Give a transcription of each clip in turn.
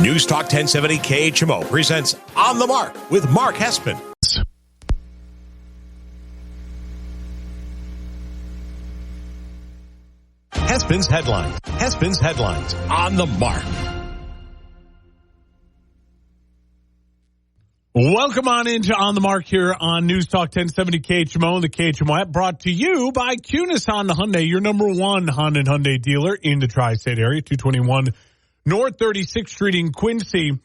News Talk 1070 KHMO presents On the Mark with Mark Hespin. Hespin's headlines on the Mark. Welcome on into On the Mark here on News Talk 1070 KHMO and the KHMO app, brought to you by Kunis Honda Hyundai, your number one Honda and Hyundai dealer in the tri-state area, 221 North 36th Street in Quincy.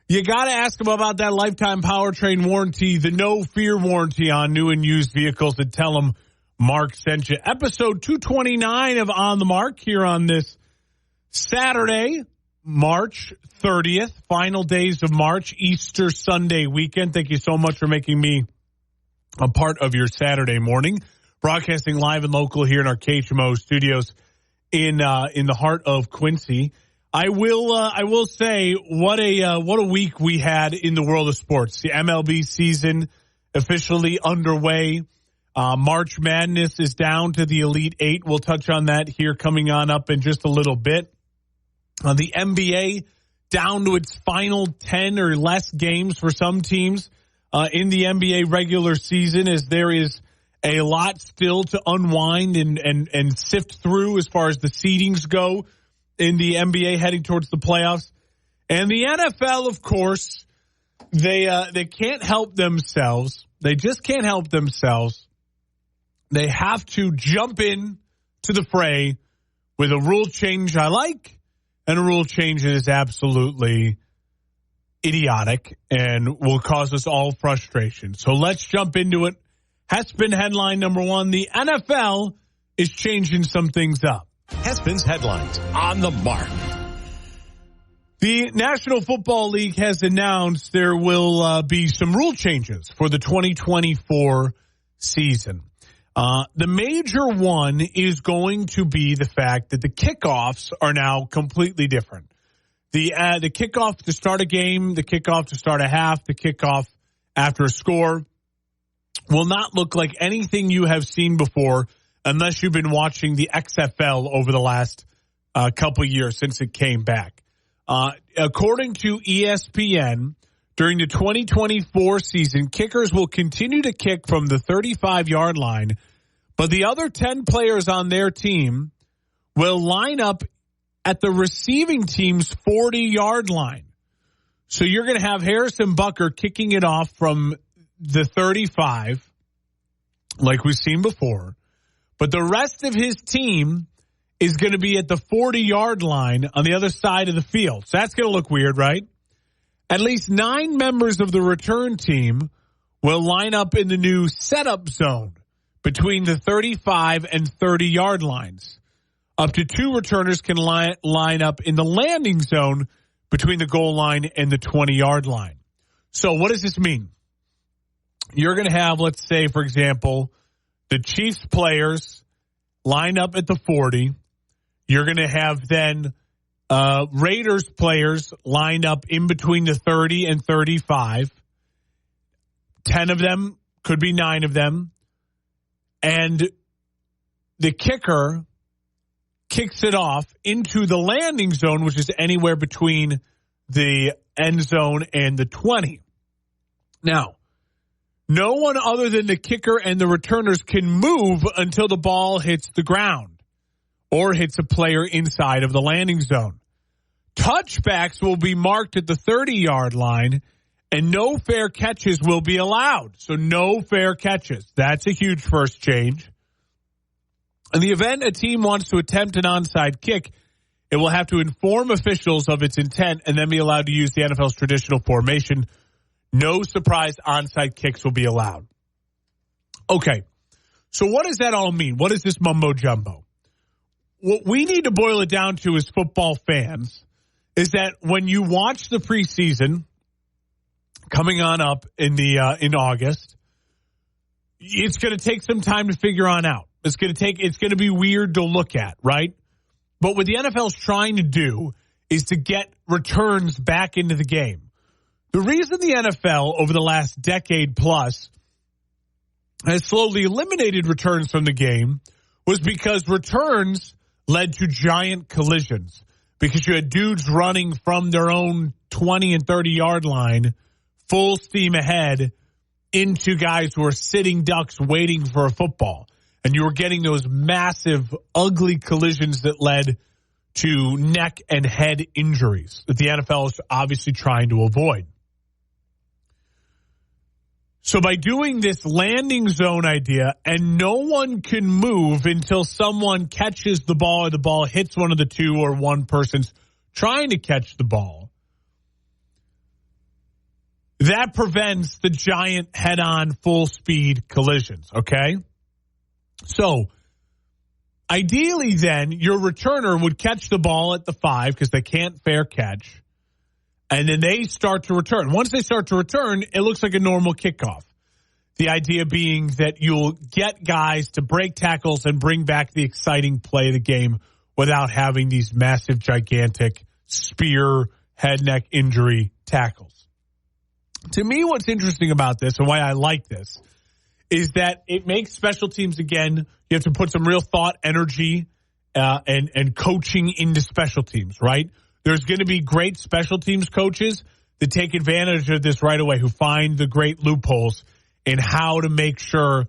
You got to ask them about that lifetime powertrain warranty, the no fear warranty on new and used vehicles, and tell them Mark sent you. Episode 229 of On the Mark here on this Saturday, March 30th, final days of March, Easter Sunday weekend. Thank you so much for making me a part of your Saturday morning. Broadcasting live and local here in our KHMO studios in the heart of Quincy. I will say what a week we had in the world of sports. The MLB season officially underway. March Madness is down to the Elite Eight. We'll touch on that here coming on up in just a little bit. The NBA down to its final 10 or less games for some teams in the NBA regular season, as there is a lot still to unwind and sift through as far as the seedings go in the NBA heading towards the playoffs. And the NFL, of course, they can't help themselves. They just can't help themselves. They have to jump in to the fray with a rule change I like and a rule change that is absolutely idiotic and will cause us all frustration. So let's jump into it. Hespin headline number one, the NFL is changing some things up. Hespin's headlines on the Mark. The National Football League has announced there will be some rule changes for the 2024 season. The major one is going to be the fact that the kickoffs are now completely different. The kickoff to start a game, the kickoff to start a half, the kickoff after a score will not look like anything you have seen before unless you've been watching the XFL over the last couple of years since it came back. According to ESPN, during the 2024 season, kickers will continue to kick from the 35-yard line, but the other 10 players on their team will line up at the receiving team's 40-yard line. So you're going to have Harrison Butker kicking it off from the 35, like we've seen before, but the rest of his team is going to be at the 40-yard line on the other side of the field. So that's going to look weird, right? At least 9 members of the return team will line up in the new setup zone between the 35 and 30-yard lines. Up to 2 returners can line up in the landing zone between the goal line and the 20-yard line. So what does this mean? You're going to have, let's say, for example, the Chiefs players line up at the 40. You're going to have then Raiders players lined up in between the 30 and 35. 10 of them, could be 9 of them. And the kicker kicks it off into the landing zone, which is anywhere between the end zone and the 20. Now, no one other than the kicker and the returners can move until the ball hits the ground or hits a player inside of the landing zone. Touchbacks will be marked at the 30-yard line, and no fair catches will be allowed. So no fair catches. That's a huge first change. In the event a team wants to attempt an onside kick, it will have to inform officials of its intent and then be allowed to use the NFL's traditional formation. No surprise onside kicks will be allowed. Okay, so what does that all mean? What is this mumbo jumbo? What we need to boil it down to as football fans is that when you watch the preseason coming on up in August, it's going to take some time to figure on out. It's going to be weird to look at, right? But what the NFL's trying to do is to get returns back into the game. The reason the NFL over the last decade plus has slowly eliminated returns from the game was because returns led to giant collisions, because you had dudes running from their own 20 and 30-yard line, full steam ahead into guys who are sitting ducks waiting for a football. And you were getting those massive, ugly collisions that led to neck and head injuries that the NFL is obviously trying to avoid. So by doing this landing zone idea, and no one can move until someone catches the ball or the ball hits one of the two or one person's trying to catch the ball, that prevents the giant head-on full-speed collisions, okay? So ideally then, your returner would catch the ball at the 5 because they can't fair catch. And then they start to return. Once they start to return, it looks like a normal kickoff. The idea being that you'll get guys to break tackles and bring back the exciting play of the game without having these massive, gigantic spear, head, neck injury tackles. To me, what's interesting about this and why I like this is that it makes special teams, again, you have to put some real thought, energy, and coaching into special teams, right? There's going to be great special teams coaches that take advantage of this right away, who find the great loopholes in how to make sure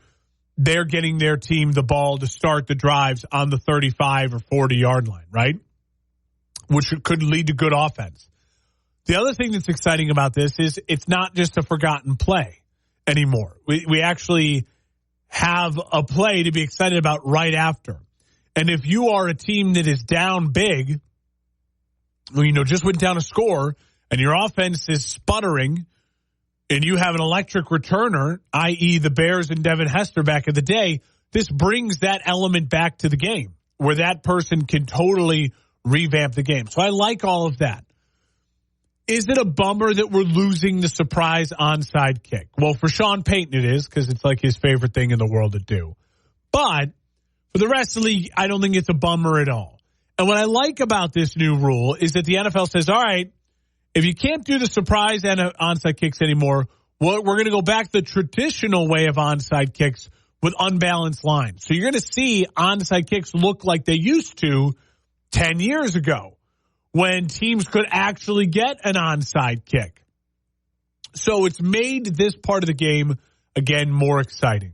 they're getting their team the ball to start the drives on the 35 or 40-yard line, right? Which could lead to good offense. The other thing that's exciting about this is it's not just a forgotten play anymore. We actually have a play to be excited about right after. And if you are a team that is down big, just went down a score, and your offense is sputtering, and you have an electric returner, i.e. the Bears and Devin Hester back in the day, this brings that element back to the game where that person can totally revamp the game. So I like all of that. Is it a bummer that we're losing the surprise onside kick? Well, for Sean Payton it is, because it's like his favorite thing in the world to do. But for the rest of the league, I don't think it's a bummer at all. And what I like about this new rule is that the NFL says, all right, if you can't do the surprise and onside kicks anymore, we're going to go back to the traditional way of onside kicks with unbalanced lines. So you're going to see onside kicks look like they used to 10 years ago when teams could actually get an onside kick. So it's made this part of the game, again, more exciting.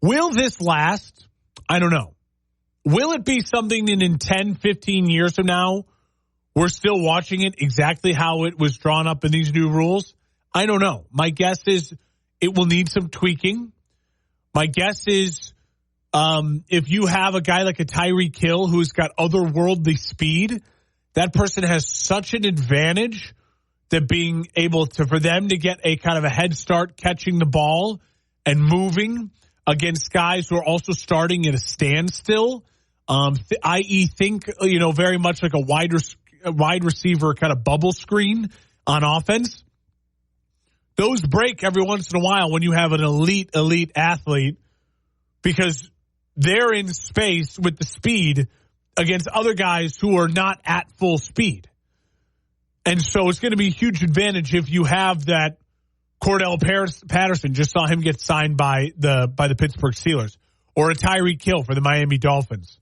Will this last? I don't know. Will it be something that in 10, 15 years from now, we're still watching it exactly how it was drawn up in these new rules? I don't know. My guess is it will need some tweaking. My guess is if you have a guy like a Tyreek Hill who's got otherworldly speed, that person has such an advantage that being able to, for them to get a kind of a head start catching the ball and moving against guys who are also starting at a standstill, i.e. think, very much like a wide receiver kind of bubble screen on offense. Those break every once in a while when you have an elite athlete because they're in space with the speed against other guys who are not at full speed. And so it's going to be a huge advantage if you have that. Cordell Patterson, just saw him get signed by the Pittsburgh Steelers, or a Tyreek Hill for the Miami Dolphins.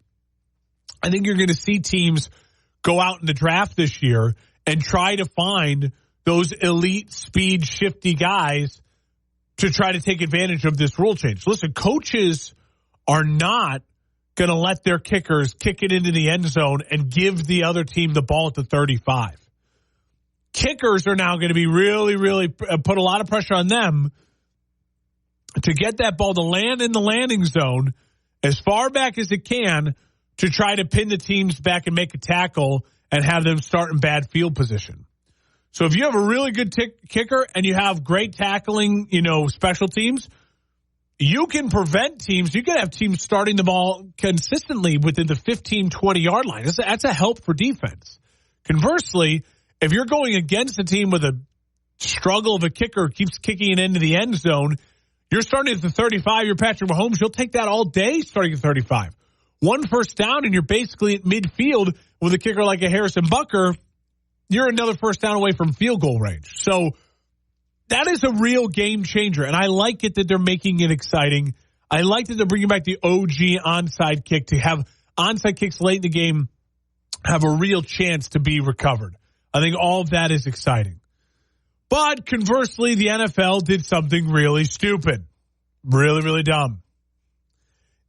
I think you're going to see teams go out in the draft this year and try to find those elite speed shifty guys to try to take advantage of this rule change. Listen, coaches are not going to let their kickers kick it into the end zone and give the other team the ball at the 35. Kickers are now going to be really put a lot of pressure on them to get that ball to land in the landing zone as far back as it can to try to pin the teams back and make a tackle and have them start in bad field position. So if you have a really good kicker and you have great tackling, special teams, you can prevent teams. You can have teams starting the ball consistently within the 15, 20-yard line. That's a help for defense. Conversely, if you're going against a team with a struggle of a kicker who keeps kicking it into the end zone, you're starting at the 35, you're Patrick Mahomes, you'll take that all day starting at 35. One first down, and you're basically at midfield with a kicker like a Harrison Butker. You're another first down away from field goal range. So that is a real game changer, and I like it that they're making it exciting. I like that they're bringing back the OG onside kick to have onside kicks late in the game have a real chance to be recovered. I think all of that is exciting. But conversely, the NFL did something really stupid. Really, really dumb.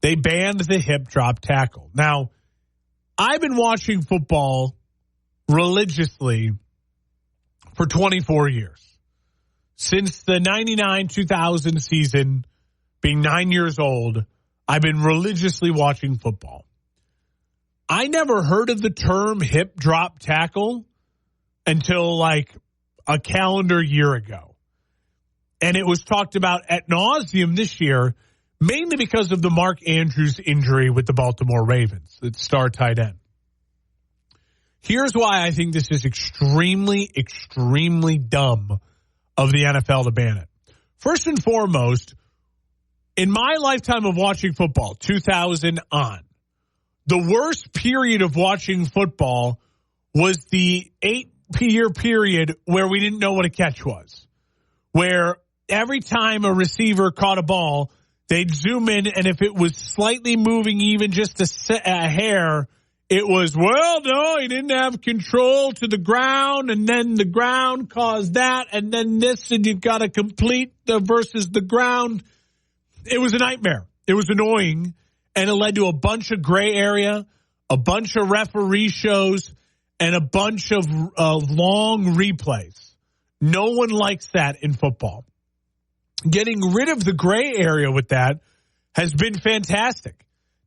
They banned the hip drop tackle. Now, I've been watching football religiously for 24 years. Since the 99-2000 season, being 9 years old, I've been religiously watching football. I never heard of the term hip drop tackle until like a calendar year ago. And it was talked about ad nauseum this year, mainly because of the Mark Andrews injury with the Baltimore Ravens, the star tight end. Here's why I think this is extremely, extremely dumb of the NFL to ban it. First and foremost, in my lifetime of watching football, 2000 on, the worst period of watching football was the 8-year period where we didn't know what a catch was, where every time a receiver caught a ball, they'd zoom in, and if it was slightly moving even just a hair, it was, well, no, he didn't have control to the ground, and then the ground caused that, and then this, and you've got to complete the versus the ground. It was a nightmare. It was annoying, and it led to a bunch of gray area, a bunch of referee shows, and a bunch of long replays. No one likes that in football. Getting rid of the gray area with that has been fantastic.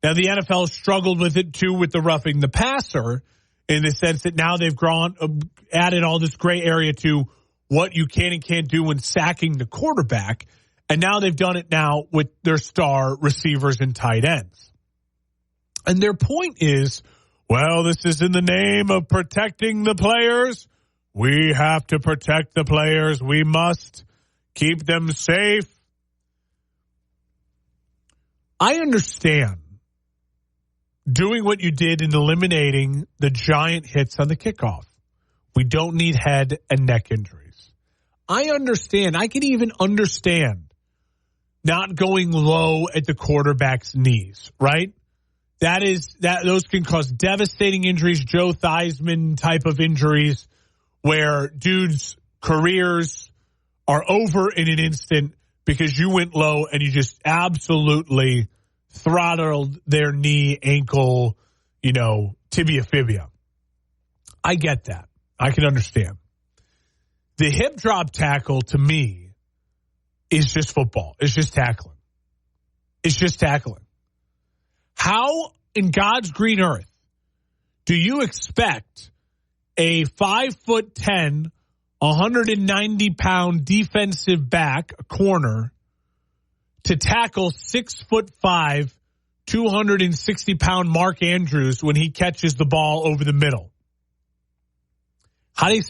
Now, the NFL struggled with it, too, with the roughing the passer, in the sense that now they've added all this gray area to what you can and can't do when sacking the quarterback. And now they've done it now with their star receivers and tight ends. And their point is, well, this is in the name of protecting the players. We have to protect the players. We must keep them safe. I understand doing what you did in eliminating the giant hits on the kickoff. We don't need head and neck injuries. I understand. I can even understand not going low at the quarterback's knees, right? Those can cause devastating injuries, Joe Theismann type of injuries, where dudes' careers are over in an instant because you went low and you just absolutely throttled their knee, ankle, tibia, fibia. I get that. I can understand. The hip drop tackle, to me, is just football. It's just tackling. It's just tackling. How in God's green earth do you expect a 5'10", 190-pound defensive back, a corner, to tackle 6'5", 260-pound Mark Andrews when he catches the ball over the middle? How do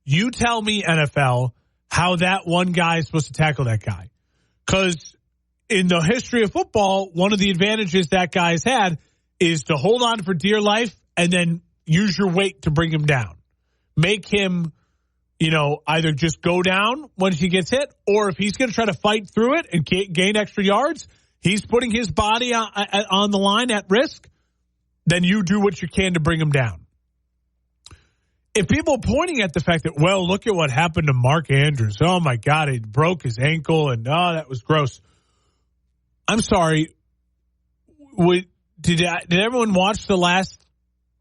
you tell me, NFL, how that one guy is supposed to tackle that guy? Because in the history of football, one of the advantages that guy's had is to hold on for dear life and then use your weight to bring him down. Make him, either just go down once he gets hit, or if he's going to try to fight through it and gain extra yards, he's putting his body on the line at risk, then you do what you can to bring him down. If people are pointing at the fact that, well, look at what happened to Mark Andrews. Oh, my God, he broke his ankle, and that was gross. I'm sorry. Did everyone watch the last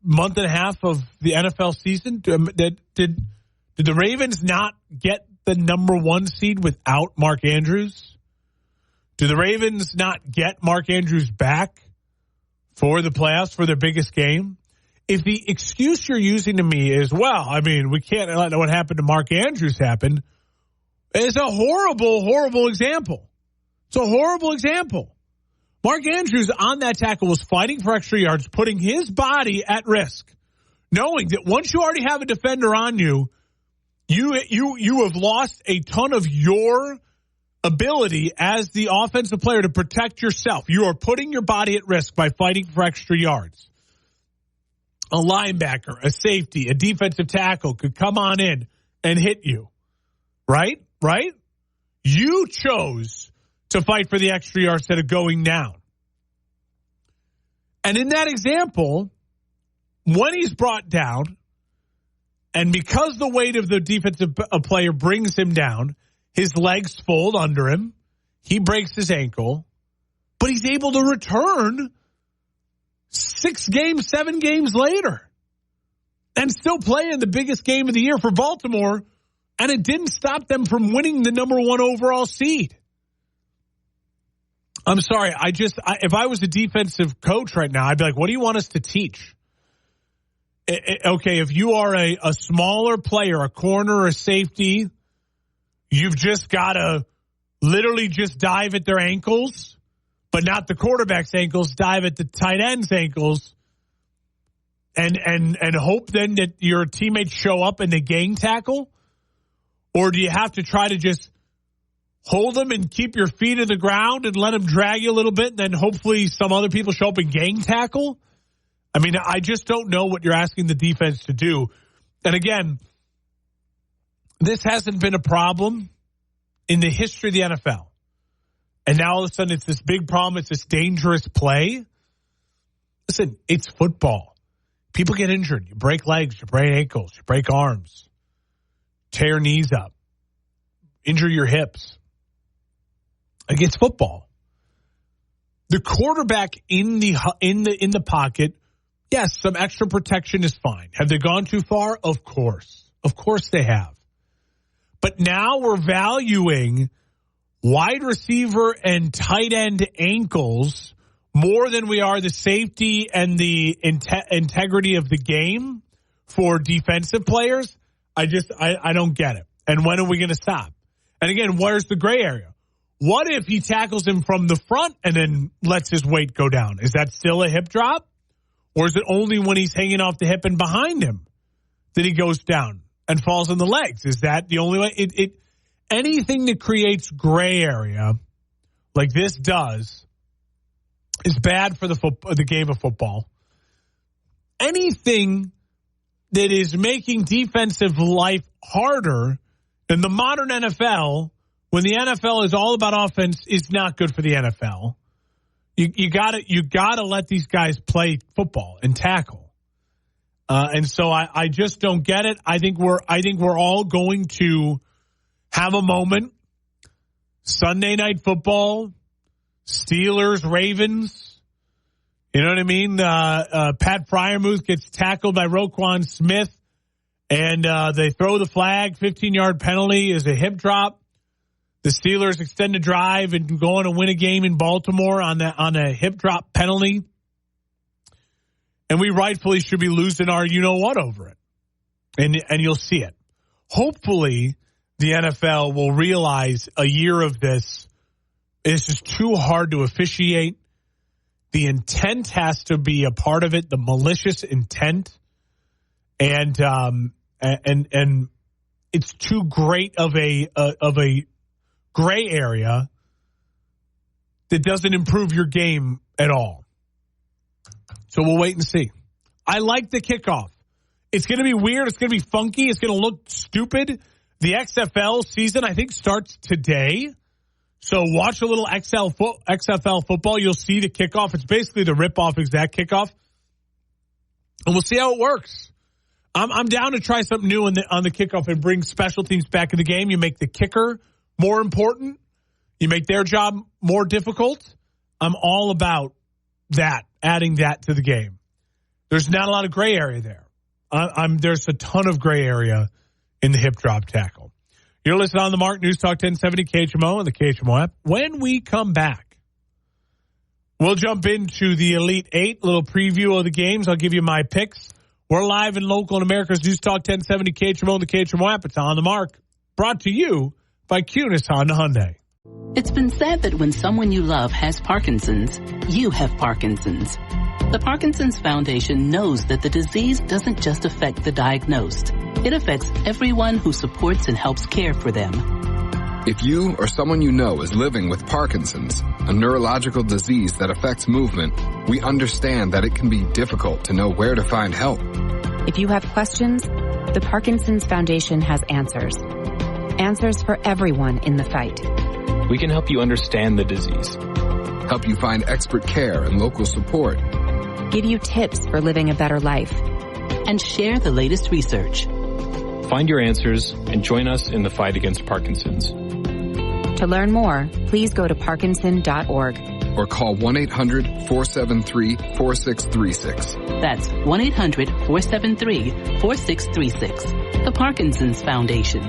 month and a half of the NFL season? Did the Ravens not get the number one seed without Mark Andrews? Do the Ravens not get Mark Andrews back for the playoffs for their biggest game? If the excuse you're using to me is, well, we can't let what happened to Mark Andrews happen, it's a horrible, horrible example. It's a horrible example. Mark Andrews on that tackle was fighting for extra yards, putting his body at risk, knowing that once you already have a defender on you, you have lost a ton of your ability as the offensive player to protect yourself. You are putting your body at risk by fighting for extra yards. A linebacker, a safety, a defensive tackle could come on in and hit you. Right? Right? You chose to fight for the extra yards instead of going down. And in that example, when he's brought down And because the weight of the defensive player brings him down, his legs fold under him, he breaks his ankle, but he's able to return 6 games, 7 games later and still play in the biggest game of the year for Baltimore, and it didn't stop them from winning the number 1 overall seed. I'm sorry, if I was a defensive coach right now, I'd be like, what do you want us to teach? Okay, if you are a smaller player, a corner or a safety, you've just got to literally just dive at their ankles, but not the quarterback's ankles, dive at the tight end's ankles, and hope then that your teammates show up and they gang tackle? Or do you have to try to just hold them and keep your feet in the ground and let them drag you a little bit, and then hopefully some other people show up and gang tackle? I mean, I just don't know what you're asking the defense to do. And again, this hasn't been a problem in the history of the NFL. And now all of a sudden it's this big problem. It's this dangerous play. Listen, it's football. People get injured. You break legs, you break ankles, you break arms, tear knees up, injure your hips. Like, it's football. The quarterback in the pocket, yes, some extra protection is fine. Have they gone too far? Of course. Of course they have. But now we're valuing wide receiver and tight end ankles more than we are the safety and the integrity of the game for defensive players. I don't get it. And when are we going to stop? And again, where's the gray area? What if he tackles him from the front and then lets his weight go down? Is that still a hip drop? Or is it only when he's hanging off the hip and behind him that he goes down and falls on the legs? Is that the only way? Anything that creates gray area, like this does, is bad for the game of football. Anything that is making defensive life harder in the modern NFL, when the NFL is all about offense, is not good for the NFL. You gotta let these guys play football and tackle. And so I just don't get it. I think we're all going to have a moment. Sunday Night Football, Steelers, Ravens. You know what I mean? Pat Freiermuth gets tackled by Roquan Smith, and they throw the flag. 15-yard penalty is a hip drop. The Steelers extend a drive and go on to win a game in Baltimore on a hip drop penalty. And we rightfully should be losing our you-know-what over it. And you'll see it. Hopefully, the NFL will realize a year of this is just too hard to officiate. The intent has to be a part of it, the malicious intent. And it's too great of a gray area that doesn't improve your game at all. So we'll wait and see. I like the kickoff. It's going to be weird. It's going to be funky. It's going to look stupid. The XFL season, I think, starts today. So watch a little XFL football. You'll see the kickoff. It's basically the rip-off exact kickoff. And we'll see how it works. I'm down to try something new on the kickoff and bring special teams back in the game. You make the kicker more important. You make their job more difficult. I'm all about that, adding that to the game. There's not a lot of gray area there. There's a ton of gray area in the hip drop tackle. You're listening on the Mark News Talk 1070 KHMO and the KHMO app. When we come back, we'll jump into the Elite Eight, a little preview of the games. I'll give you my picks. We're live and local in America's News Talk 1070 KHMO and the KHMO app. It's On the Mark, brought to you by Kunis Honda Hyundai. It's been said that when someone you love has Parkinson's, you have Parkinson's. The Parkinson's Foundation knows that the disease doesn't just affect the diagnosed. It affects everyone who supports and helps care for them. If you or someone you know is living with Parkinson's, a neurological disease that affects movement, we understand that it can be difficult to know where to find help. If you have questions, the Parkinson's Foundation has answers. Answers for everyone in the fight. We can help you understand the disease. Help you find expert care and local support. Give you tips for living a better life. And share the latest research. Find your answers and join us in the fight against Parkinson's. To learn more, please go to parkinson.org. Or call 1-800-473-4636. That's 1-800-473-4636. The Parkinson's Foundation.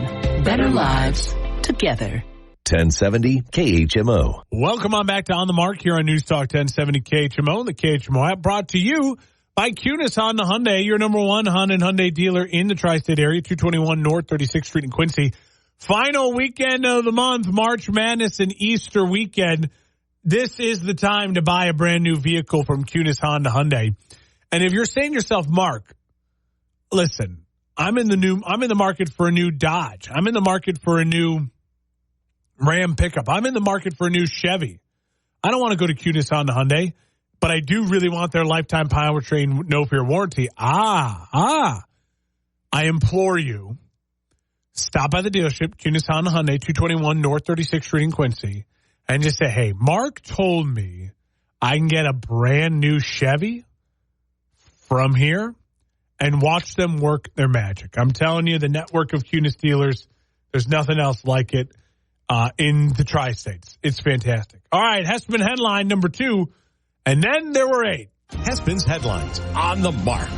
Better lives together. 1070 KHMO. Welcome on back to On the Mark here on News Talk 1070 KHMO. The KHMO app brought to you by Cunis Honda Hyundai, your number one Honda and Hyundai dealer in the tri-state area, 221 North 36th Street in Quincy. Final weekend of the month, March Madness and Easter weekend. This is the time to buy a brand new vehicle from Cunis Honda Hyundai. And if you're saying to yourself, Mark, listen, I'm in the market for a new Dodge. I'm in the market for a new Ram pickup. I'm in the market for a new Chevy. I don't want to go to Cunis Honda Hyundai, but I do really want their lifetime powertrain no fear warranty. I implore you, stop by the dealership, Cunis Honda Hyundai, 221 North 36th Street in Quincy, and just say, hey, Mark told me I can get a brand new Chevy from here, and watch them work their magic. I'm telling you, the network of Cunis dealers, there's nothing else like it in the tri-states. It's fantastic. All right, Hespin headline number 2, and then there were 8. Hespin's headlines on the Mark.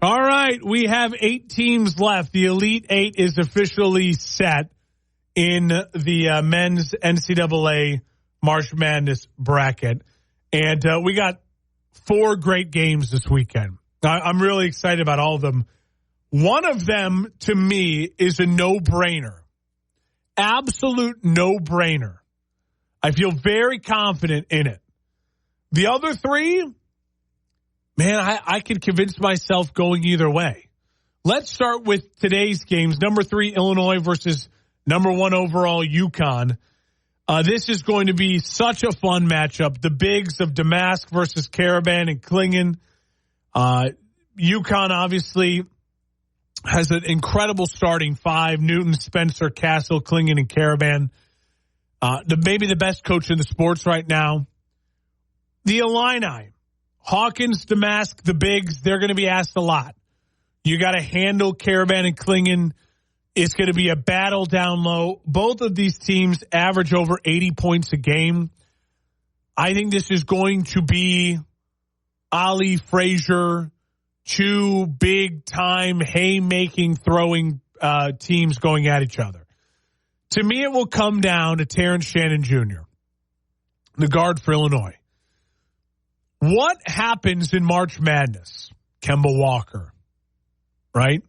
All right, we have 8 teams left. The Elite 8 is officially set in the men's NCAA March Madness bracket. And we got 4 great games this weekend. I'm really excited about all of them. One of them, to me, is a no-brainer. Absolute no-brainer. I feel very confident in it. The other 3, man, I could convince myself going either way. Let's start with today's games. Number 3, Illinois versus number 1 overall, UConn. This is going to be such a fun matchup. The bigs of Damask versus Karaban and Klingen. UConn obviously has an incredible starting 5. Newton, Spencer, Castle, Klingen, and Karaban. Maybe the best coach in the sports right now. The Illini, Hawkins, Damask, the bigs, they're going to be asked a lot. You got to handle Karaban and Klingen. It's going to be a battle down low. Both of these teams average over 80 points a game. I think this is going to be Ali Frazier, 2 big-time haymaking, throwing teams going at each other. To me, it will come down to Terrence Shannon Jr., the guard for Illinois. What happens in March Madness? Kemba Walker, right?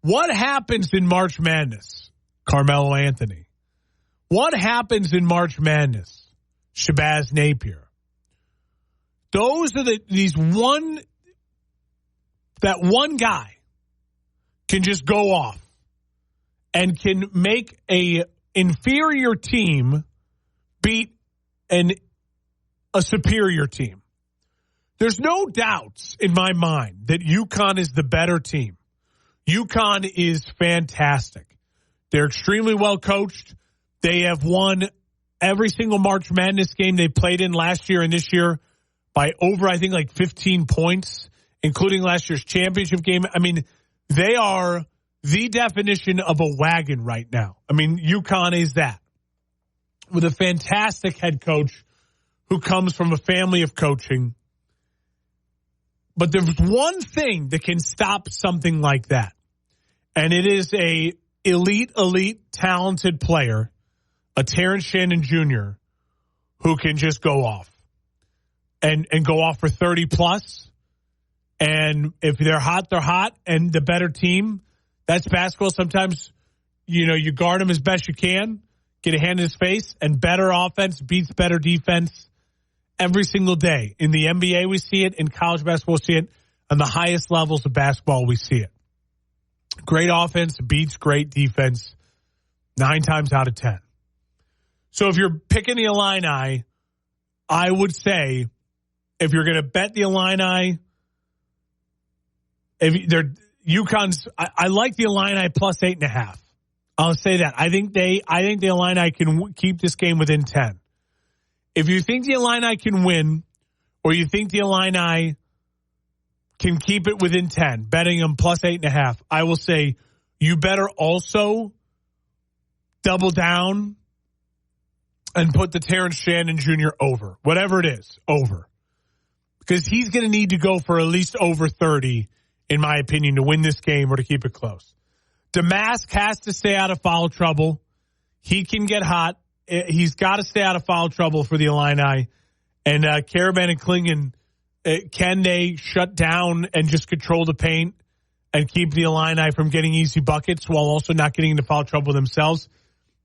What happens in March Madness? Carmelo Anthony. What happens in March Madness? Shabazz Napier. Those are that one guy can just go off and can make a inferior team beat a superior team. There's no doubts in my mind that UConn is the better team. UConn is fantastic. They're extremely well coached. They have won every single March Madness game they played in last year and this year by over, I think, like 15 points, including last year's championship game. I mean, they are the definition of a wagon right now. I mean, UConn is that. With a fantastic head coach who comes from a family of coaching. But there's one thing that can stop something like that. And it is a elite, talented player, a Terrence Shannon Jr., who can just go off and go off for 30 plus. And if they're hot, they're hot. And the better team, that's basketball. Sometimes, you guard them as best you can, get a hand in his face, and better offense beats better defense every single day. In the NBA, we see it. In college basketball, we see it. On the highest levels of basketball, we see it. Great offense beats great defense 9 times out of 10. So if you're picking the Illini, I would say if you're going to bet the Illini, if they're UConn's, I like the Illini plus 8.5. I'll say that. I think the Illini can keep this game within 10. If you think the Illini can win, or you think the Illini can keep it within 10, betting them plus 8.5, I will say you better also double down and put the Terrence Shannon Jr. over. Whatever it is, over. Because he's going to need to go for at least over 30, in my opinion, to win this game or to keep it close. Domask has to stay out of foul trouble. He can get hot. He's got to stay out of foul trouble for the Illini. And Karaban and Klingon, can they shut down and just control the paint and keep the Illini from getting easy buckets while also not getting into foul trouble themselves?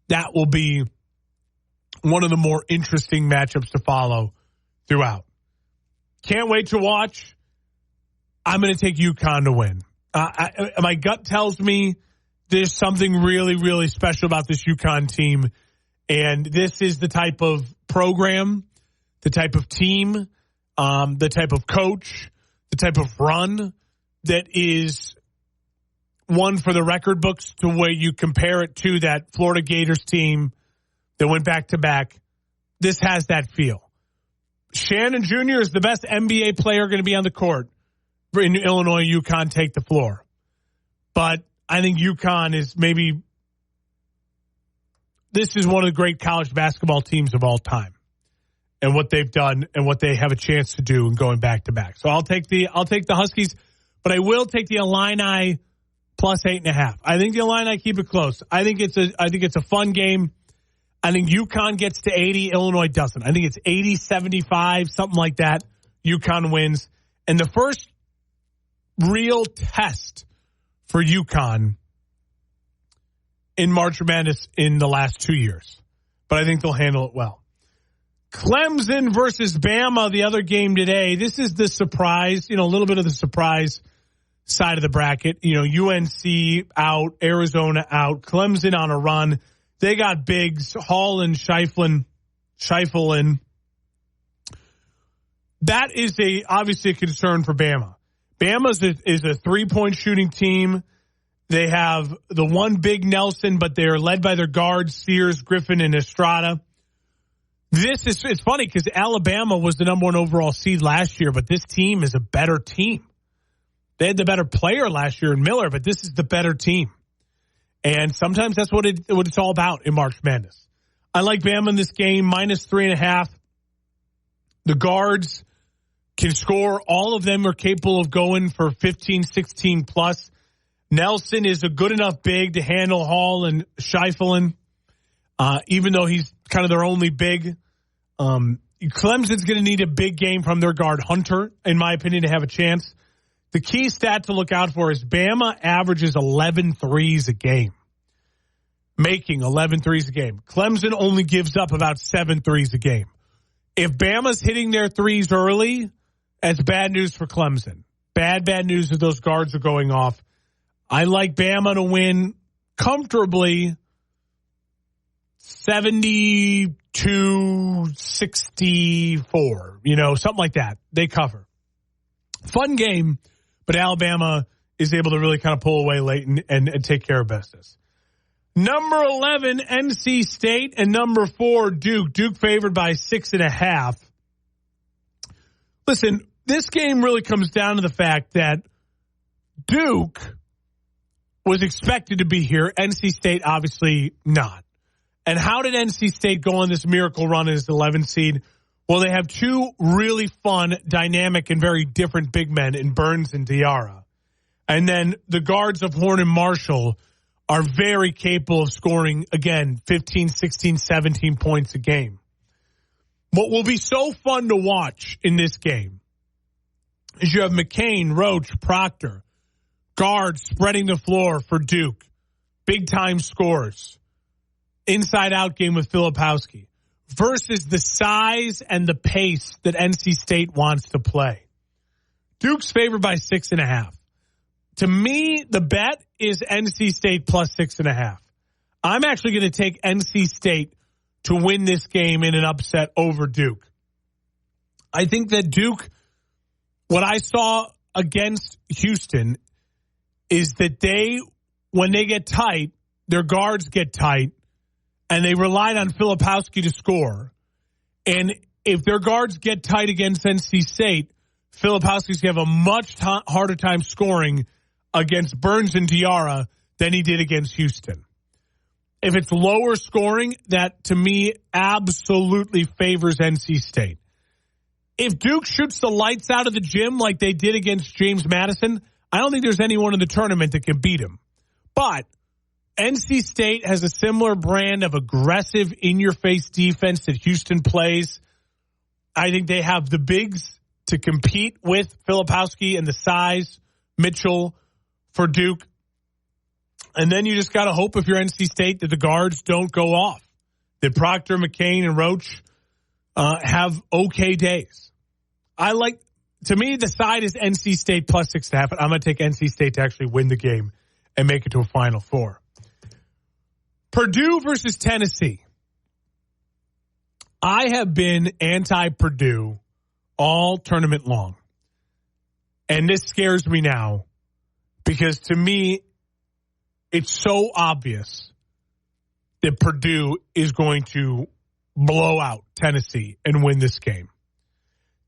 That will be one of the more interesting matchups to follow throughout. Can't wait to watch. I'm going to take UConn to win. My gut tells me there's something really, really special about this UConn team. And this is the type of program, the type of team, the type of coach, the type of run that is one for the record books, to where you compare it to that Florida Gators team that went back-to-back. This has that feel. Shannon Jr. is the best NBA player going to be on the court. In Illinois, UConn take the floor. But I think UConn is maybe, this is one of the great college basketball teams of all time, and what they've done and what they have a chance to do in going back-to-back. So I'll take the Huskies, but I will take the Illini plus 8.5. I think the Illini keep it close. I think it's a fun game. I think UConn gets to 80. Illinois doesn't. I think it's 80-75, something like that. UConn wins. And the first real test for UConn in March Madness in the last 2 years. But I think they'll handle it well. Clemson versus Bama, the other game today. This is the surprise, a little bit of the surprise side of the bracket. UNC out, Arizona out, Clemson on a run. They got bigs, Hall and Scheifele in. That is obviously a concern for Bama. Bama is a three-point shooting team. They have the one big Nelson, but they are led by their guards, Sears, Griffin, and Estrada. It's funny because Alabama was the number one overall seed last year, but this team is a better team. They had the better player last year in Miller, but this is the better team. And sometimes that's what it's all about in March Madness. I like Bama in this game, minus 3.5. The guards can score. All of them are capable of going for 15, 16 plus. Nelson is a good enough big to handle Hall and Scheifele, even though he's kind of their only big. Clemson's going to need a big game from their guard, Hunter, in my opinion, to have a chance. The key stat to look out for is Bama averages 11 threes a game, making 11 threes a game. Clemson only gives up about 7 threes a game. If Bama's hitting their threes early, that's bad news for Clemson. Bad news if those guards are going off. I like Bama to win comfortably 72-64, something like that. They cover. Fun game, but Alabama is able to really kind of pull away late and take care of business. Number 11, NC State, and number 4, Duke. Duke favored by 6.5. Listen, this game really comes down to the fact that Duke was expected to be here. NC State, obviously not. And how did NC State go on this miracle run as the 11th seed? Well, they have 2 really fun, dynamic, and very different big men in Burns and Diarra. And then the guards of Horn and Marshall are very capable of scoring, again, 15, 16, 17 points a game. What will be so fun to watch in this game is you have McCain, Roach, Proctor, guards spreading the floor for Duke, big-time scores, inside-out game with Filipowski, versus the size and the pace that NC State wants to play. Duke's favored by 6.5. To me, the bet is NC State plus 6.5. I'm actually going to take NC State to win this game in an upset over Duke. I think that Duke, what I saw against Houston is that when they get tight, their guards get tight, and they relied on Filipowski to score. And if their guards get tight against NC State, Filipowski's going to have a much harder time scoring against Burns and Diarra than he did against Houston. If it's lower scoring, that to me absolutely favors NC State. If Duke shoots the lights out of the gym like they did against James Madison, I don't think there's anyone in the tournament that can beat him. But NC State has a similar brand of aggressive, in-your-face defense that Houston plays. I think they have the bigs to compete with Filipowski and the size, Mitchell for Duke. And then you just got to hope if you're NC State that the guards don't go off, that Proctor, McCain, and Roach have okay days. To me, the side is NC State plus 6.5, but I'm going to take NC State to actually win the game and make it to a Final Four. Purdue versus Tennessee. I have been anti-Purdue all tournament long. And this scares me now because to me, it's so obvious that Purdue is going to blow out Tennessee and win this game.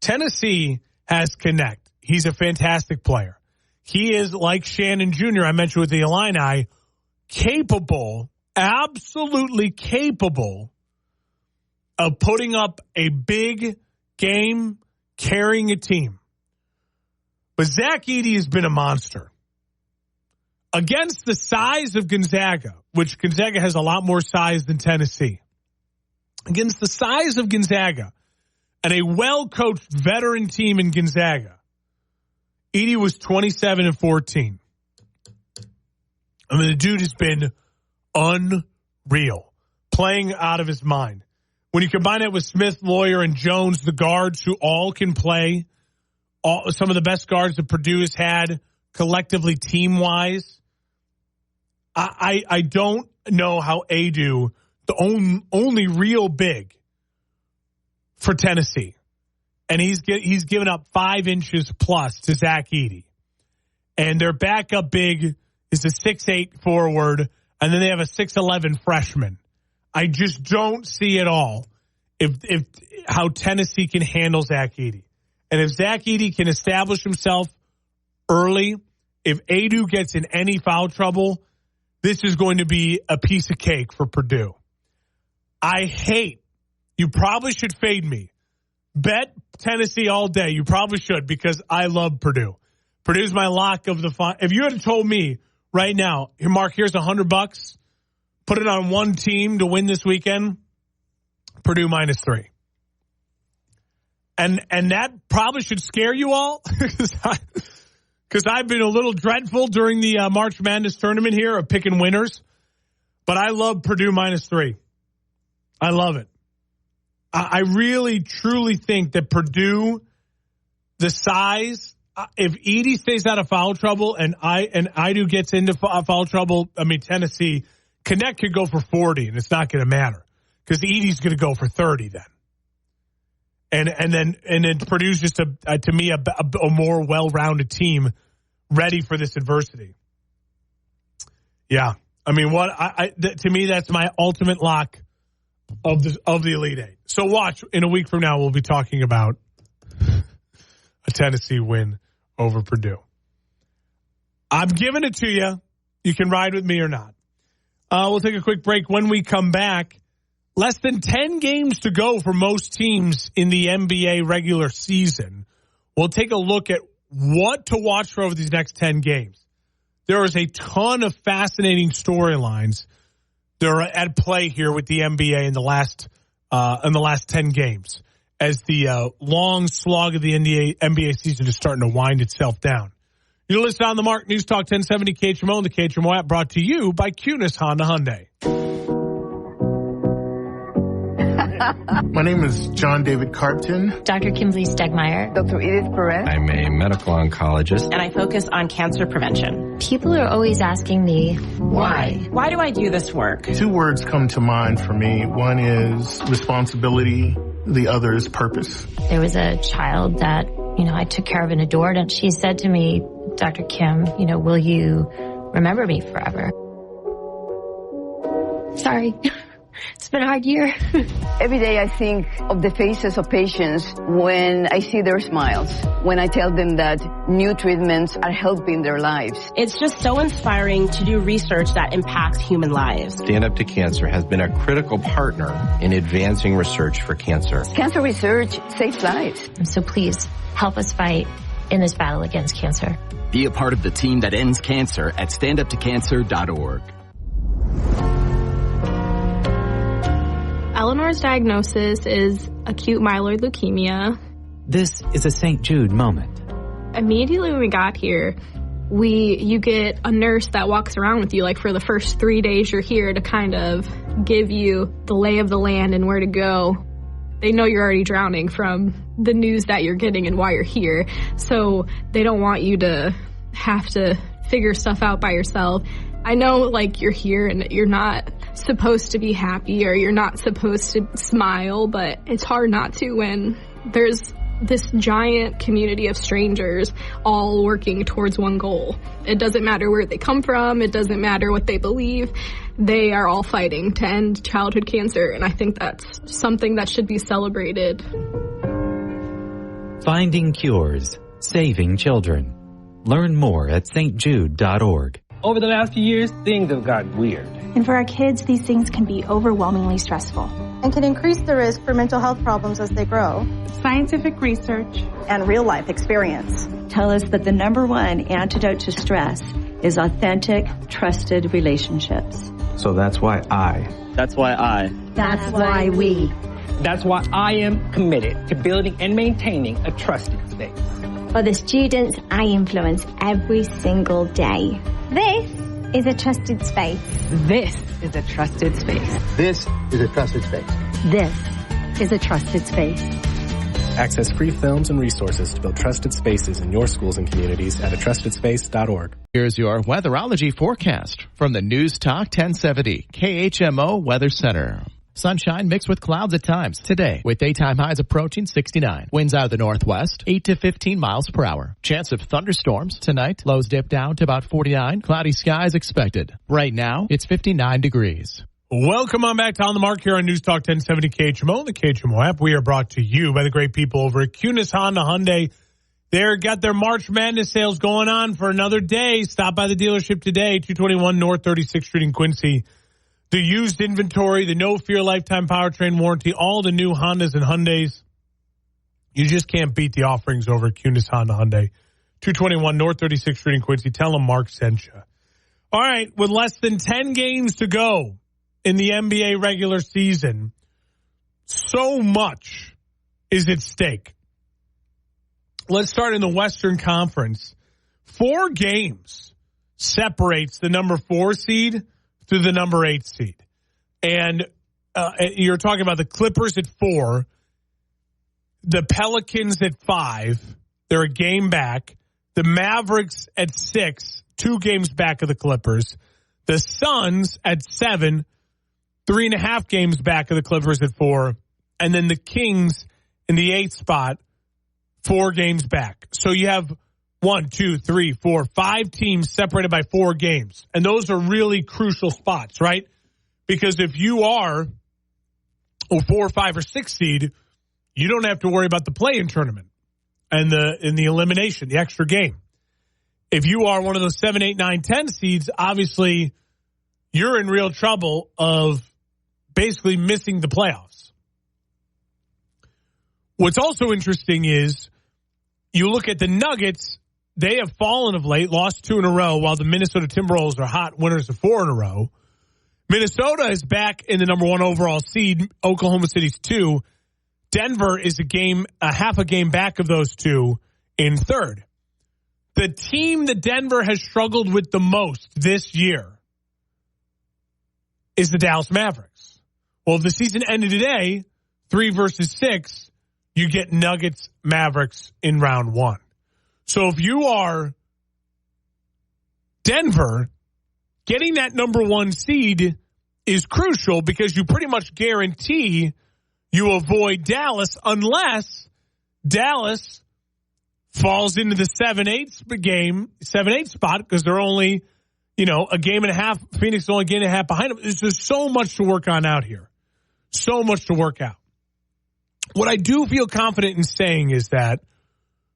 Tennessee has Connect. He's a fantastic player. He is like Shannon Jr., I mentioned with the Illini, capable, absolutely capable of putting up a big game, carrying a team. But Zach Edey has been a monster. Against the size of Gonzaga, which Gonzaga has a lot more size than Tennessee. Against the size of Gonzaga and a well-coached veteran team in Gonzaga, Edey was 27-14. I mean, the dude has been unreal, playing out of his mind. When you combine it with Smith, Lawyer, and Jones, the guards who all can play, some of the best guards that Purdue has had collectively team-wise, I don't know how Adu, the only real big for Tennessee, and he's given up 5 inches plus to Zach Edey. And their backup big is a 6'8" forward, and then they have a 6'11" freshman. I just don't see at all if how Tennessee can handle Zach Edey. And if Zach Edey can establish himself early, if Adu gets in any foul trouble, this is going to be a piece of cake for Purdue. You probably should fade me. Bet Tennessee all day. You probably should because I love Purdue. Purdue's my lock of the final. If you had told me right now, here, Mark, here's $100, put it on one team to win this weekend, Purdue -3. And that probably should scare you all because I've been a little dreadful during the March Madness tournament here of picking winners. But I love Purdue -3. I love it. I really, truly think that Purdue, the size, if Edey stays out of foul trouble and Adu gets into foul trouble, I mean, Tennessee, Connect could go for 40, and it's not going to matter because Edey's going to go for 30 then. And then Purdue's just to me a more well-rounded team ready for this adversity. Yeah, I mean, to me that's my ultimate lock of the Elite Eight. So watch, in a week from now we'll be talking about a Tennessee win over Purdue. I'm giving it to you. You can ride with me or not. We'll take a quick break. When we come back, less than 10 games to go for most teams in the NBA regular season. We'll take a look at what to watch for over these next 10 games. There is a ton of fascinating storylines that are at play here with the NBA in the last 10 games as the long slog of the NBA season is starting to wind itself down. You're listening on the Mark News Talk 1070 KHMO and the KHMO app, brought to you by Cunis Honda Hyundai. My name is John David Carpton. Dr. Kimberly Stegmeyer. Dr. Edith Perez. I'm a medical oncologist. And I focus on cancer prevention. People are always asking me, why? Why do I do this work? 2 words come to mind for me. One is responsibility. The other is purpose. There was a child that, I took care of and adored, and she said to me, Dr. Kim, will you remember me forever? Sorry. It's been a hard year. Every day I think of the faces of patients when I see their smiles, when I tell them that new treatments are helping their lives. It's just so inspiring to do research that impacts human lives. Stand Up to Cancer has been a critical partner in advancing research for cancer. Cancer research saves lives. So please help us fight in this battle against cancer. Be a part of the team that ends cancer at standuptocancer.org. Eleanor's diagnosis is acute myeloid leukemia. This is a St. Jude moment. Immediately when we got here, you get a nurse that walks around with you like for the first 3 days you're here to kind of give you the lay of the land and where to go. They know you're already drowning from the news that you're getting and why you're here. So they don't want you to have to figure stuff out by yourself. I know, like, you're here and you're not supposed to be happy or you're not supposed to smile, but it's hard not to when there's this giant community of strangers all working towards one goal. It doesn't matter where they come from. It doesn't matter what they believe. They are all fighting to end childhood cancer, and I think that's something that should be celebrated. Finding cures, saving children. Learn more at stjude.org. Over the last few years, things have gotten weird. And for our kids, these things can be overwhelmingly stressful and can increase the risk for mental health problems as they grow. Scientific research and real-life experience tell us that the number one antidote to stress is authentic, trusted relationships. So that's why I. That's why I. That's why we. That's why I am committed to building and maintaining a trusted space. For the students I influence every single day. This is a trusted space. This is a trusted space. This is a trusted space. This is a trusted space. Access free films and resources to build trusted spaces in your schools and communities at atrustedSpace.org. Here's your weatherology forecast from the News Talk 1070 KHMO Weather Center. Sunshine mixed with clouds at times today, with daytime highs approaching 69. Winds out of the northwest, 8 to 15 miles per hour. Chance of thunderstorms tonight. Lows dip down to about 49. Cloudy skies expected. Right now, it's 59 degrees. Welcome on back to On the Mark here on News Talk 1070 KHMO, the KHMO app. We are brought to you by the great people over at Kunis Honda Hyundai. They've got their March Madness sales going on for another day. Stop by the dealership today, 221 North 36th Street in Quincy. The used inventory, the No Fear lifetime powertrain warranty, all the new Hondas and Hyundais. You just can't beat the offerings over at Kunis Honda Hyundai. 221 North 36th Street in Quincy. Tell them Mark sent you. All right, with less than 10 games to go in the NBA regular season, so much is at stake. Let's start in the Western Conference. 4 games separates the number 4 seed to the number 8 seed. And you're talking about the Clippers at 4, the Pelicans at 5, they're a game back, the Mavericks at 6, 2 games back of the Clippers, the Suns at 7, 3.5 games back of the Clippers at 4, and then the Kings in the 8th spot, 4 games back. So you have 1, 2, 3, 4, 5 teams separated by 4 games. And those are really crucial spots, right? Because if you are a 4, 5, or 6 seed, you don't have to worry about the play-in tournament and the elimination, the extra game. If you are one of those 7, 8, 9, 10 seeds, obviously you're in real trouble of basically missing the playoffs. What's also interesting is you look at the Nuggets. They have fallen of late, lost 2 in a row, while the Minnesota Timberwolves are hot winners of 4 in a row. Minnesota is back in the number 1 overall seed. Oklahoma City's 2. Denver is a half a game back of those 2 in 3rd. The team that Denver has struggled with the most this year is the Dallas Mavericks. Well, if the season ended today, 3 versus 6, you get Nuggets, Mavericks in round 1. So if you are Denver, getting that number 1 seed is crucial because you pretty much guarantee you avoid Dallas unless Dallas falls into the 7-8 spot because they're only a game and a half. Phoenix is only a game and a half behind them. There's so much to work on out here. So much to work out. What I do feel confident in saying is that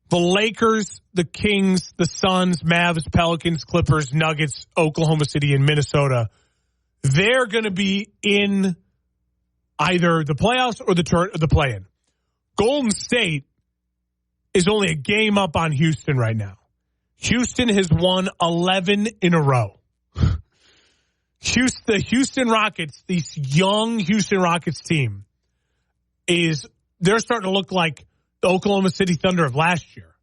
the Lakers, the Kings, the Suns, Mavs, Pelicans, Clippers, Nuggets, Oklahoma City, and Minnesota, they're going to be in either the playoffs or the play-in. Golden State is only a game up on Houston right now. Houston has won 11 in a row. The Houston Rockets, this young Houston Rockets team, they're starting to look like the Oklahoma City Thunder of last year,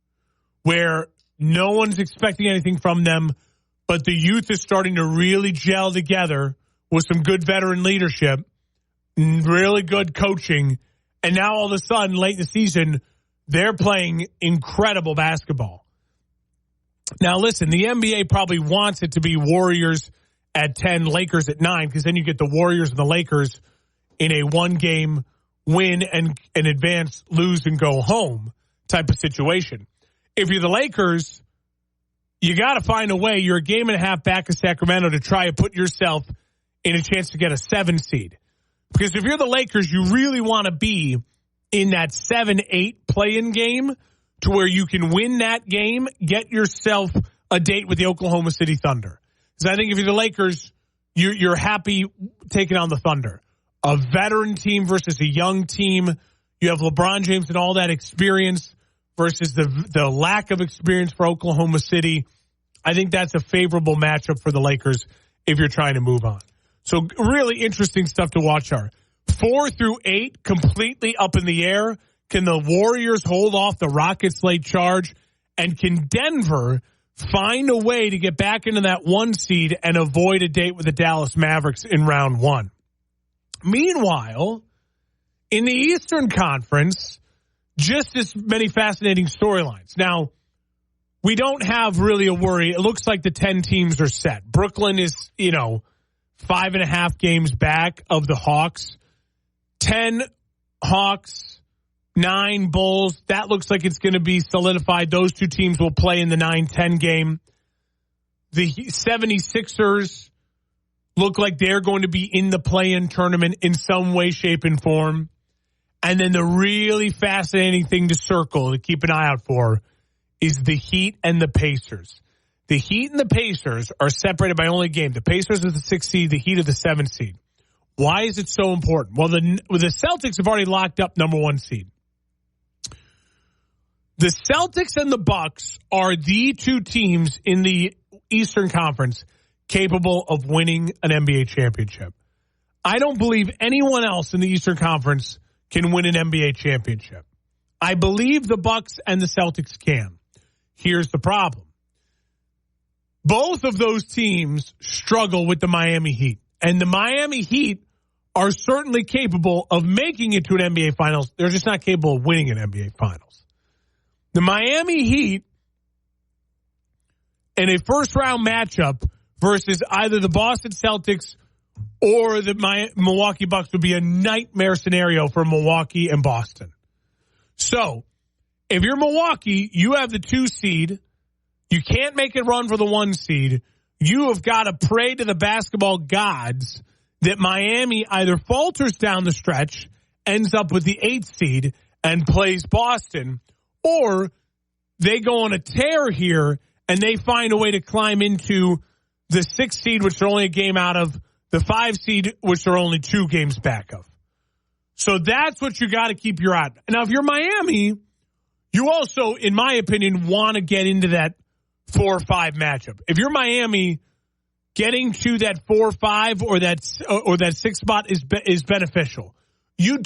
where no one's expecting anything from them, but the youth is starting to really gel together with some good veteran leadership, really good coaching, and now all of a sudden, late in the season, they're playing incredible basketball. Now, listen, the NBA probably wants it to be Warriors at 10, Lakers at 9, because then you get the Warriors and the Lakers in a one-game win and advance, lose, and go home type of situation. If you're the Lakers, you got to find a way. You're a game and a half back of Sacramento to try and put yourself in a chance to get a 7 seed. Because if you're the Lakers, you really want to be in that 7-8 play-in game to where you can win that game, get yourself a date with the Oklahoma City Thunder. Because I think if you're the Lakers, you're happy taking on the Thunder. A veteran team versus a young team. You have LeBron James and all that experience versus the lack of experience for Oklahoma City. I think that's a favorable matchup for the Lakers if you're trying to move on. So really interesting stuff to watch are 4 through 8 completely up in the air. Can the Warriors hold off the Rockets' late charge? And can Denver find a way to get back into that 1 seed and avoid a date with the Dallas Mavericks in round 1? Meanwhile, in the Eastern Conference, just as many fascinating storylines. Now, we don't have really a worry. It looks like the 10 teams are set. Brooklyn is, 5.5 games back of the Hawks. 10 Hawks, 9 Bulls. That looks like it's going to be solidified. Those 2 teams will play in the 9-10 game. The 76ers look like they're going to be in the play-in tournament in some way, shape, and form. And then the really fascinating thing to circle, to keep an eye out for, is the Heat and the Pacers. The Heat and the Pacers are separated by only a game. The Pacers are the 6th seed, the Heat are the 7th seed. Why is it so important? Well, the Celtics have already locked up number 1 seed. The Celtics and the Bucks are the 2 teams in the Eastern Conference capable of winning an NBA championship. I don't believe anyone else in the Eastern Conference can win an NBA championship. I believe the Bucks and the Celtics can. Here's the problem. Both of those teams struggle with the Miami Heat. And the Miami Heat are certainly capable of making it to an NBA Finals. They're just not capable of winning an NBA Finals. The Miami Heat in a first-round matchup versus either the Boston Celtics or the Milwaukee Bucks would be a nightmare scenario for Milwaukee and Boston. So, if you're Milwaukee, you have the 2 seed. You can't make a run for the 1 seed. You have got to pray to the basketball gods that Miami either falters down the stretch, ends up with the 8th seed, and plays Boston, or they go on a tear here and they find a way to climb into the 6th seed, which they're only a game out of, the 5 seed, which they're only 2 games back of. So that's what you got to keep your eye on. Now, if you're Miami, you also, in my opinion, want to get into that 4 or 5 matchup. If you're Miami, getting to that 4 or 5 or that 6 spot is beneficial. You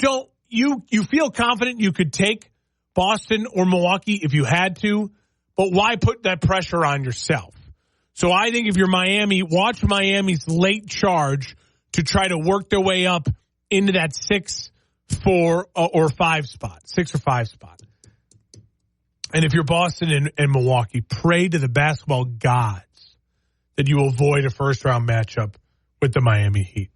feel confident you could take Boston or Milwaukee if you had to, but why put that pressure on yourself? So I think if you're Miami, watch Miami's late charge to try to work their way up into that 6, 4, or 5 spot, 6 or 5 spot. And if you're Boston and Milwaukee, pray to the basketball gods that you avoid a first-round matchup with the Miami Heat.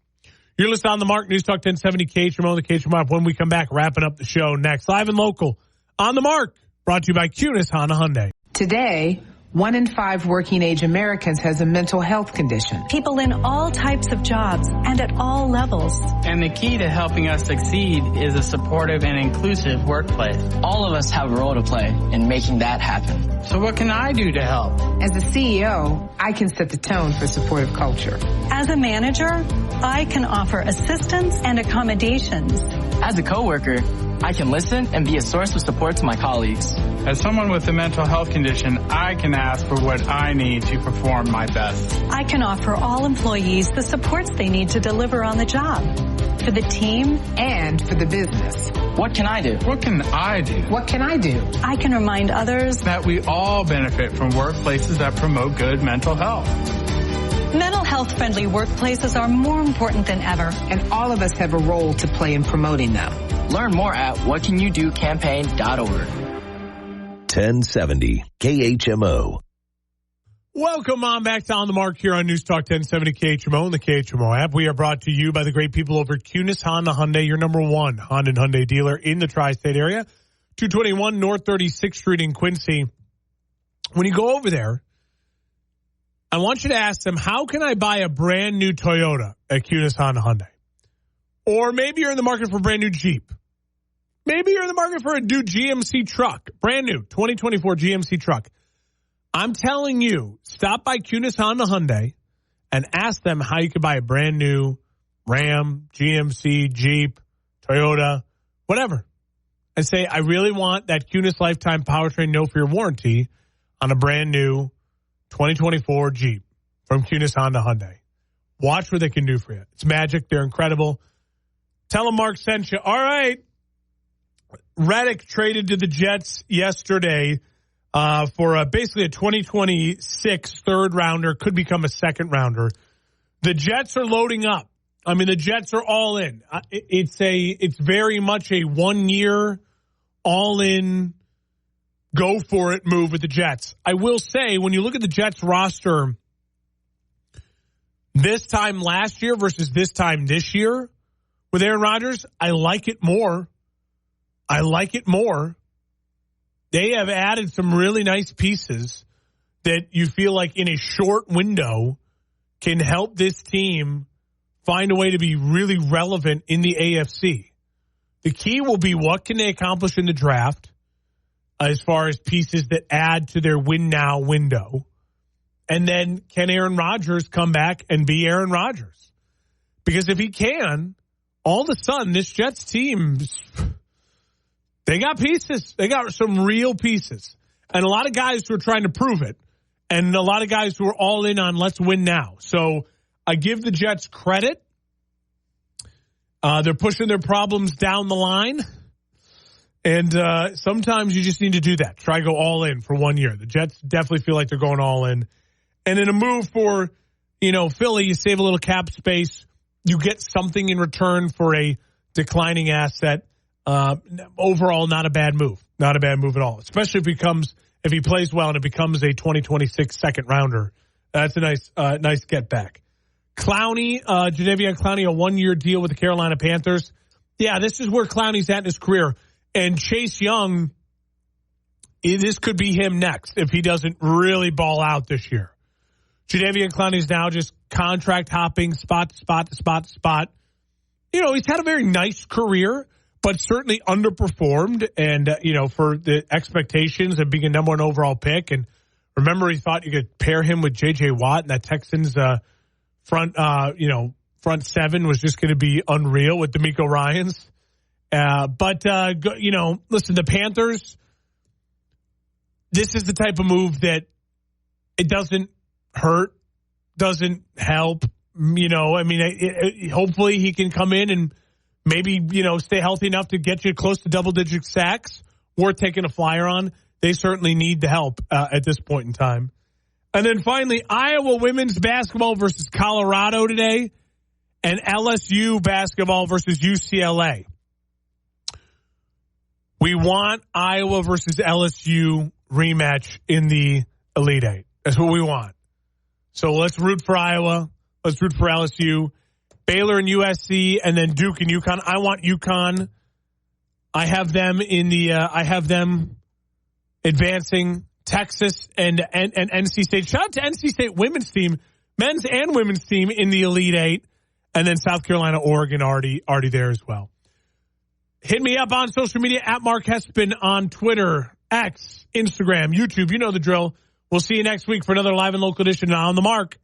You're listening on the Mark, News Talk 1070 KHMO, the KHMO app. When we come back, wrapping up the show next. Live and local, on the Mark, brought to you by Cunis Honda Hyundai. Today, 1 in 5 working-age Americans has a mental health condition. People in all types of jobs and at all levels. And the key to helping us succeed is a supportive and inclusive workplace. All of us have a role to play in making that happen. So what can I do to help? As a CEO, I can set the tone for supportive culture. As a manager, I can offer assistance and accommodations. As a coworker, I can listen and be a source of support to my colleagues. As someone with a mental health condition, I can ask for what I need to perform my best. I can offer all employees the supports they need to deliver on the job, for the team and for the business. What can I do? What can I do? What can I do? I can remind others that we all benefit from workplaces that promote good mental health. Mental health-friendly workplaces are more important than ever. And all of us have a role to play in promoting them. Learn more at whatcanyoudocampaign.org. 1070 KHMO. Welcome on back to On the Mark here on News Talk 1070 KHMO and the KHMO app. We are brought to you by the great people over at Kunis Honda Hyundai, your number one Honda and Hyundai dealer in the tri-state area. 221 North 36th Street in Quincy. When you go over there, I want you to ask them, how can I buy a brand new Toyota at Kunis Honda Hyundai? Or maybe you're in the market for a brand new Jeep. Maybe you're in the market for a new GMC truck. Brand new 2024 GMC truck. I'm telling you, stop by Kunis Honda Hyundai and ask them how you could buy a brand new Ram, GMC, Jeep, Toyota, whatever. And say, I really want that Kunis Lifetime Powertrain No Fear warranty on a brand new 2024 Jeep from Kunis Honda Hyundai. Watch what they can do for you. It's magic. They're incredible. Tell them Mark sent you. All right. Reddick traded to the Jets yesterday for basically a 2026 third rounder, could become a second rounder. The Jets are loading up. I mean, the Jets are all in. It's very much a 1 year all in, go for it move with the Jets. I will say, when you look at the Jets roster this time last year versus this time this year with Aaron Rodgers, I like it more. I like it more. They have added some really nice pieces that you feel like in a short window can help this team find a way to be really relevant in the AFC. The key will be, what can they accomplish in the draft as far as pieces that add to their win now window? And then can Aaron Rodgers come back and be Aaron Rodgers? Because if he can, all of a sudden this Jets team, they got pieces. They got some real pieces. And a lot of guys who are trying to prove it. And a lot of guys who are all in on let's win now. So I give the Jets credit. They're pushing their problems down the line. And sometimes you just need to do that. Try to go all in for 1 year. The Jets definitely feel like they're going all in. And in a move for, Philly, you save a little cap space. You get something in return for a declining asset. Overall, not a bad move. Not a bad move at all. Especially if he plays well and it becomes a 2026 second rounder. That's a nice get back. Clowney, Jadeveon Clowney, a 1 year deal with the Carolina Panthers. Yeah, this is where Clowney's at in his career. And Chase Young, this could be him next if he doesn't really ball out this year. Jadeveon Clowney's now just contract hopping, spot to spot to spot to spot. He's had a very nice career, but certainly underperformed. And, for the expectations of being a number one overall pick. And remember, he thought you could pair him with J.J. Watt, and that Texans front seven was just going to be unreal with DeMeco Ryans. Listen, the Panthers, this is the type of move that it doesn't hurt, doesn't help. Hopefully he can come in and maybe, stay healthy enough to get you close to double-digit sacks. Worth taking a flyer on. They certainly need the help at this point in time. And then finally, Iowa women's basketball versus Colorado today, and LSU basketball versus UCLA. We want Iowa versus LSU rematch in the Elite Eight. That's what we want. So let's root for Iowa. Let's root for LSU. Baylor and USC, and then Duke and UConn. I want UConn. I have them advancing Texas and NC State. Shout out to NC State women's team, men's and women's team in the Elite Eight. And then South Carolina, Oregon already there as well. Hit me up on social media at Mark Hespin on Twitter, X, Instagram, YouTube. You know the drill. We'll see you next week for another live and local edition on The Mark.